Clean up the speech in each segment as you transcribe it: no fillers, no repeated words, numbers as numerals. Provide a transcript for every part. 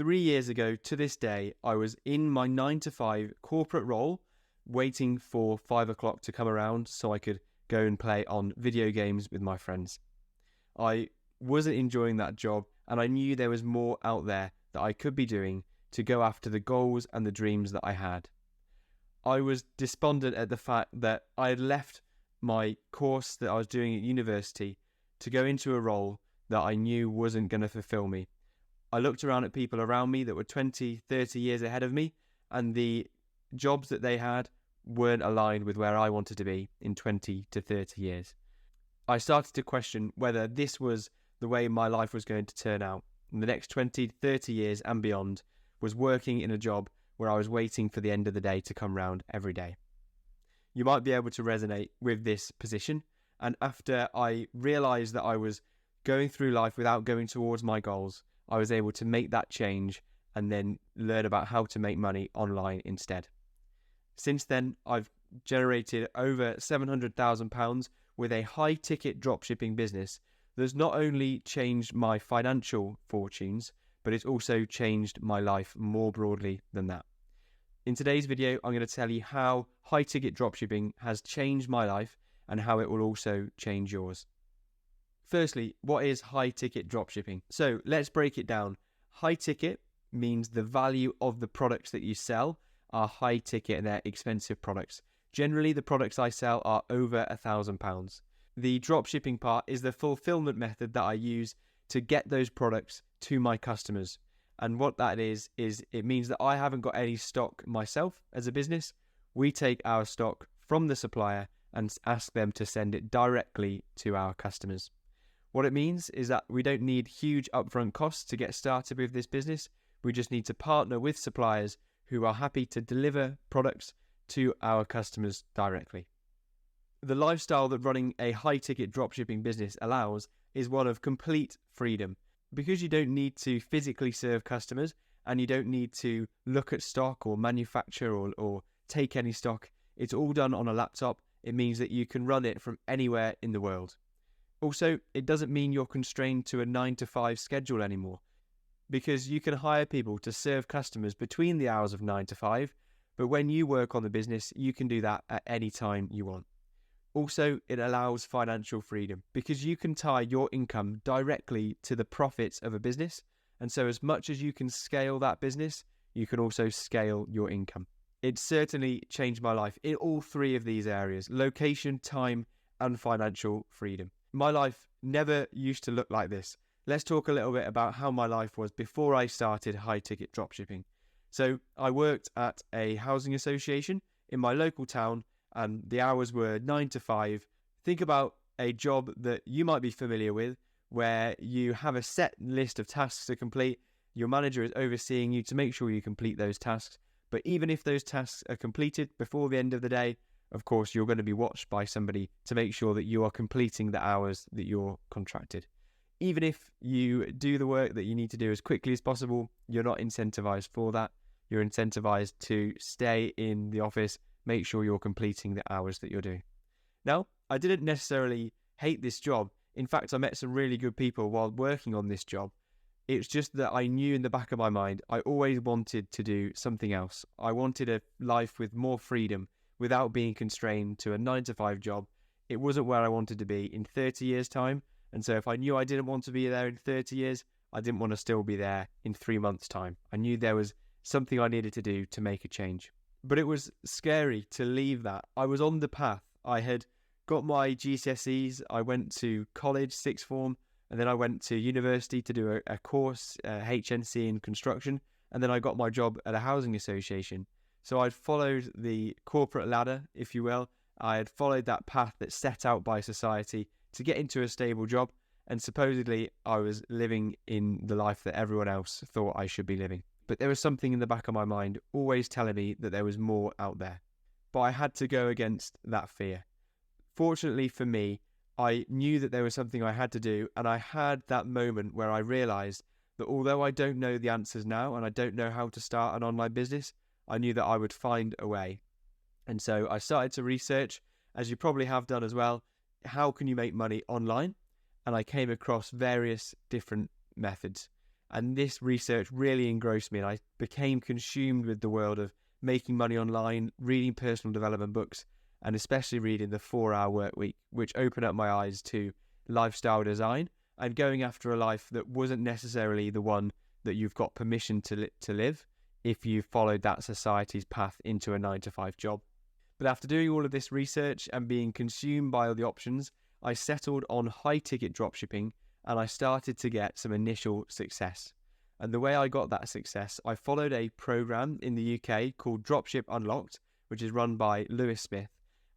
3 years ago to this day, I was in my 9 to 5 corporate role, waiting for 5 o'clock to come around so I could go and play on video games with my friends. I wasn't enjoying that job, and I knew there was more out there that I could be doing to go after the goals and the dreams that I had. I was despondent at the fact that I had left my course that I was doing at university to go into a role that I knew wasn't going to fulfill me. I looked around at people around me that were 20, 30 years ahead of me, and the jobs that they had weren't aligned with where I wanted to be in 20 to 30 years. I started to question whether this was the way my life was going to turn out in the next 20, 30 years and beyond, was working in a job where I was waiting for the end of the day to come round every day. You might be able to resonate with this position, and after I realised that I was going through life without going towards my goals, I was able to make that change and then learn about how to make money online instead. Since then, I've generated over £700,000 with a high ticket dropshipping business that's not only changed my financial fortunes, but it's also changed my life more broadly than that. In today's video, I'm going to tell you how high ticket dropshipping has changed my life and how it will also change yours. Firstly, what is high ticket dropshipping? So let's break it down. High ticket means the value of the products that you sell are high ticket and they're expensive products. Generally, the products I sell are over £1,000. The dropshipping part is the fulfillment method that I use to get those products to my customers. And what that is it means that I haven't got any stock myself as a business. We take our stock from the supplier and ask them to send it directly to our customers. What it means is that we don't need huge upfront costs to get started with this business. We just need to partner with suppliers who are happy to deliver products to our customers directly. The lifestyle that running a high-ticket dropshipping business allows is one of complete freedom. Because you don't need to physically serve customers and you don't need to look at stock or manufacture or take any stock, it's all done on a laptop. It means that you can run it from anywhere in the world. Also, it doesn't mean you're constrained to a 9 to 5 schedule anymore, because you can hire people to serve customers between the hours of 9 to 5, but when you work on the business, you can do that at any time you want. Also, it allows financial freedom because you can tie your income directly to the profits of a business, and so as much as you can scale that business, you can also scale your income. It certainly changed my life in all three of these areas: location, time, and financial freedom. My life never used to look like this. Let's talk a little bit about how my life was before I started high-ticket dropshipping. So I worked at a housing association in my local town, and the hours were 9 to 5. Think about a job that you might be familiar with, where you have a set list of tasks to complete. Your manager is overseeing you to make sure you complete those tasks. But even if those tasks are completed before the end of the day, of course, you're going to be watched by somebody to make sure that you are completing the hours that you're contracted. Even if you do the work that you need to do as quickly as possible, you're not incentivized for that. You're incentivized to stay in the office, make sure you're completing the hours that you're doing. Now, I didn't necessarily hate this job. In fact, I met some really good people while working on this job. It's just that I knew in the back of my mind, I always wanted to do something else. I wanted a life with more freedom without being constrained to a 9 to 5 job. It wasn't where I wanted to be in 30 years' time. And so if I knew I didn't want to be there in 30 years, I didn't want to still be there in 3 months' time. I knew there was something I needed to do to make a change. But it was scary to leave that. I was on the path. I had got my GCSEs. I went to college, sixth form, and then I went to university to do a course, HNC in construction. And then I got my job at a housing association. So I'd followed the corporate ladder, if you will. I had followed that path that's set out by society to get into a stable job, and supposedly I was living in the life that everyone else thought I should be living. But there was something in the back of my mind always telling me that there was more out there. But I had to go against that fear. Fortunately for me, I knew that there was something I had to do, and I had that moment where I realized that although I don't know the answers now and I don't know how to start an online business, I knew that I would find a way. And so I started to research, as you probably have done as well, how can you make money online? And I came across various different methods. And this research really engrossed me, and I became consumed with the world of making money online, reading personal development books, and especially reading the 4-Hour Work Week, which opened up my eyes to lifestyle design and going after a life that wasn't necessarily the one that you've got permission to live if you followed that society's path into a 9-to-5 job. But after doing all of this research and being consumed by all the options, I settled on high ticket dropshipping, and I started to get some initial success. And the way I got that success, I followed a program in the UK called Dropship Unlocked, which is run by Lewis Smith.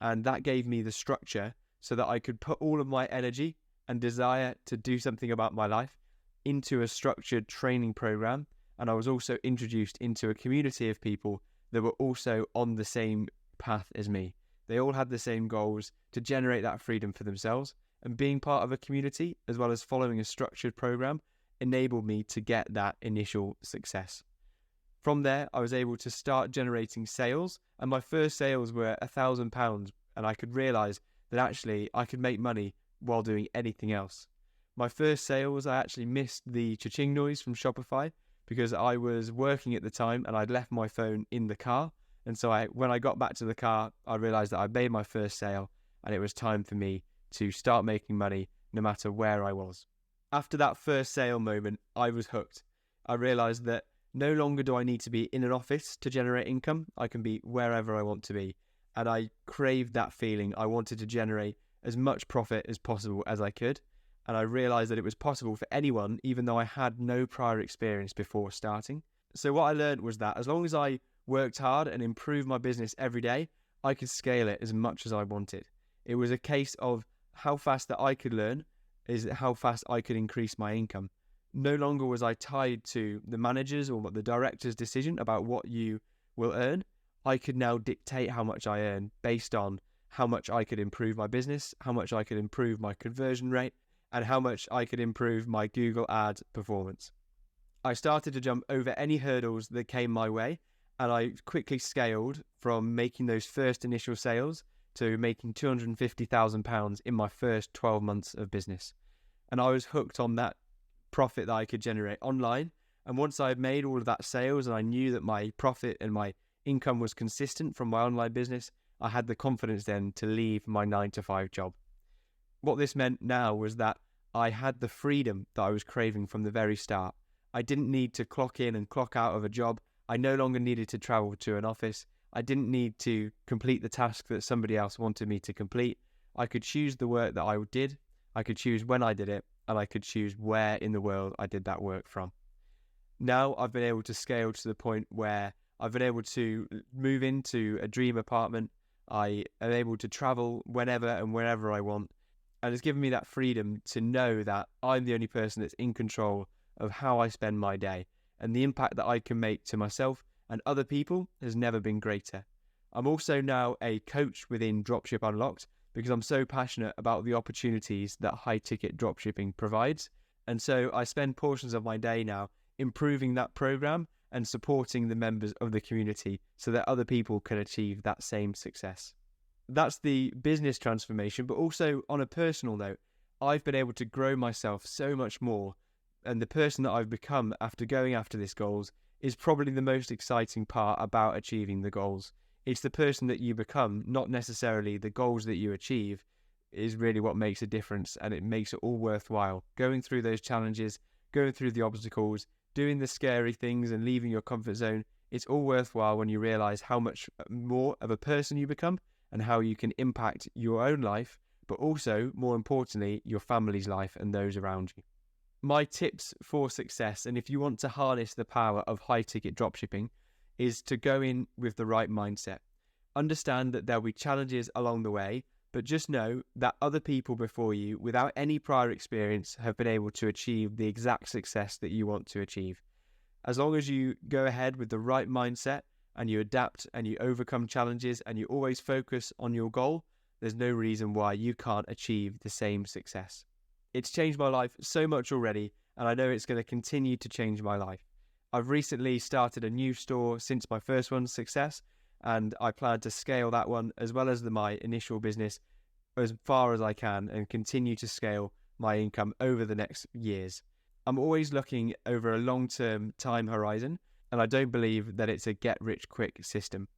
And that gave me the structure so that I could put all of my energy and desire to do something about my life into a structured training program. And I was also introduced into a community of people that were also on the same path as me. They all had the same goals to generate that freedom for themselves, and being part of a community as well as following a structured program enabled me to get that initial success. From there, I was able to start generating sales, and my first sales were £1,000, and I could realize that actually I could make money while doing anything else. My first sales, I actually missed the cha-ching noise from Shopify because I was working at the time and I'd left my phone in the car. And so when I got back to the car, I realized that I'd made my first sale and it was time for me to start making money no matter where I was. After that first sale moment, I was hooked. I realized that no longer do I need to be in an office to generate income. I can be wherever I want to be. And I craved that feeling. I wanted to generate as much profit as possible as I could. And I realized that it was possible for anyone, even though I had no prior experience before starting. So what I learned was that as long as I worked hard and improved my business every day, I could scale it as much as I wanted. It was a case of how fast that I could learn is how fast I could increase my income. No longer was I tied to the manager's or the director's decision about what you will earn. I could now dictate how much I earn based on how much I could improve my business, how much I could improve my conversion rate, and how much I could improve my Google Ads performance. I started to jump over any hurdles that came my way, and I quickly scaled from making those first initial sales to making £250,000 in my first 12 months of business. And I was hooked on that profit that I could generate online. And once I had made all of that sales and I knew that my profit and my income was consistent from my online business, I had the confidence then to leave my 9-to-5 job. What this meant now was that I had the freedom that I was craving from the very start. I didn't need to clock in and clock out of a job. I no longer needed to travel to an office. I didn't need to complete the task that somebody else wanted me to complete. I could choose the work that I did. I could choose when I did it, and I could choose where in the world I did that work from. Now I've been able to scale to the point where I've been able to move into a dream apartment. I am able to travel whenever and wherever I want. And it's given me that freedom to know that I'm the only person that's in control of how I spend my day. And the impact that I can make to myself and other people has never been greater. I'm also now a coach within Dropship Unlocked because I'm so passionate about the opportunities that high ticket dropshipping provides. And so I spend portions of my day now improving that program and supporting the members of the community so that other people can achieve that same success. That's the business transformation, but also on a personal note, I've been able to grow myself so much more, and the person that I've become after going after these goals is probably the most exciting part about achieving the goals. It's the person that you become, not necessarily the goals that you achieve, is really what makes a difference, and it makes it all worthwhile. Going through those challenges, going through the obstacles, doing the scary things and leaving your comfort zone, it's all worthwhile when you realize how much more of a person you become and how you can impact your own life, but also, more importantly, your family's life and those around you. My tips for success, and if you want to harness the power of high-ticket dropshipping, is to go in with the right mindset. Understand that there'll be challenges along the way, but just know that other people before you, without any prior experience, have been able to achieve the exact success that you want to achieve. As long as you go ahead with the right mindset, and you adapt and you overcome challenges and you always focus on your goal, there's no reason why you can't achieve the same success. It's changed my life so much already, and I know it's going to continue to change my life. I've recently started a new store since my first one's success, and I plan to scale that one as well as my initial business as far as I can and continue to scale my income over the next years. I'm always looking over a long-term time horizon, and I don't believe that it's a get-rich-quick system.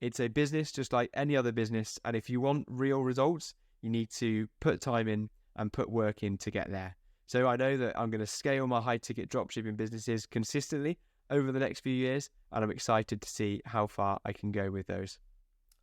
It's a business just like any other business, and if you want real results, you need to put time in and put work in to get there. So I know that I'm going to scale my high-ticket dropshipping businesses consistently over the next few years, and I'm excited to see how far I can go with those.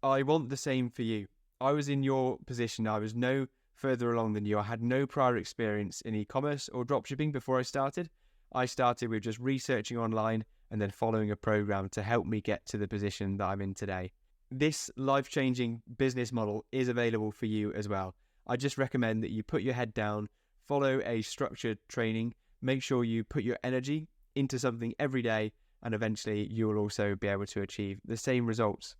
I want the same for you. I was in your position. I was no further along than you. I had no prior experience in e-commerce or dropshipping before I started. I started with just researching online and then following a program to help me get to the position that I'm in today. This life-changing business model is available for you as well. I just recommend that you put your head down, follow a structured training, make sure you put your energy into something every day, and eventually you will also be able to achieve the same results.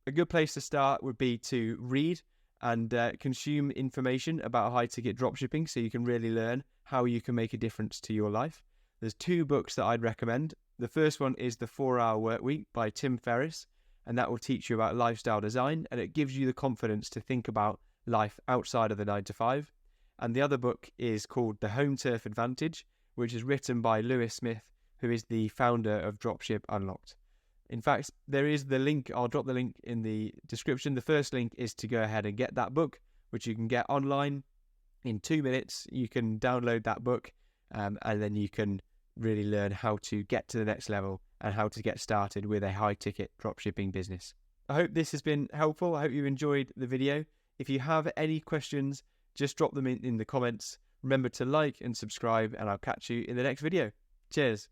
A good place to start would be to read and consume information about high-ticket dropshipping so you can really learn how you can make a difference to your life. There's 2 books that I'd recommend. The first one is The 4-Hour Workweek by Tim Ferriss, and that will teach you about lifestyle design, and it gives you the confidence to think about life outside of the 9 to 5. And the other book is called The Home Turf Advantage, which is written by Lewis Smith, who is the founder of Dropship Unlocked. In fact, there is the link. I'll drop the link in the description. The first link is to go ahead and get that book, which you can get online in 2 minutes. You can download that book, and then you can really learn how to get to the next level and how to get started with a high-ticket dropshipping business. I hope this has been helpful. I hope you enjoyed the video. If you have any questions, just drop them in the comments. Remember to like and subscribe, and I'll catch you in the next video. Cheers.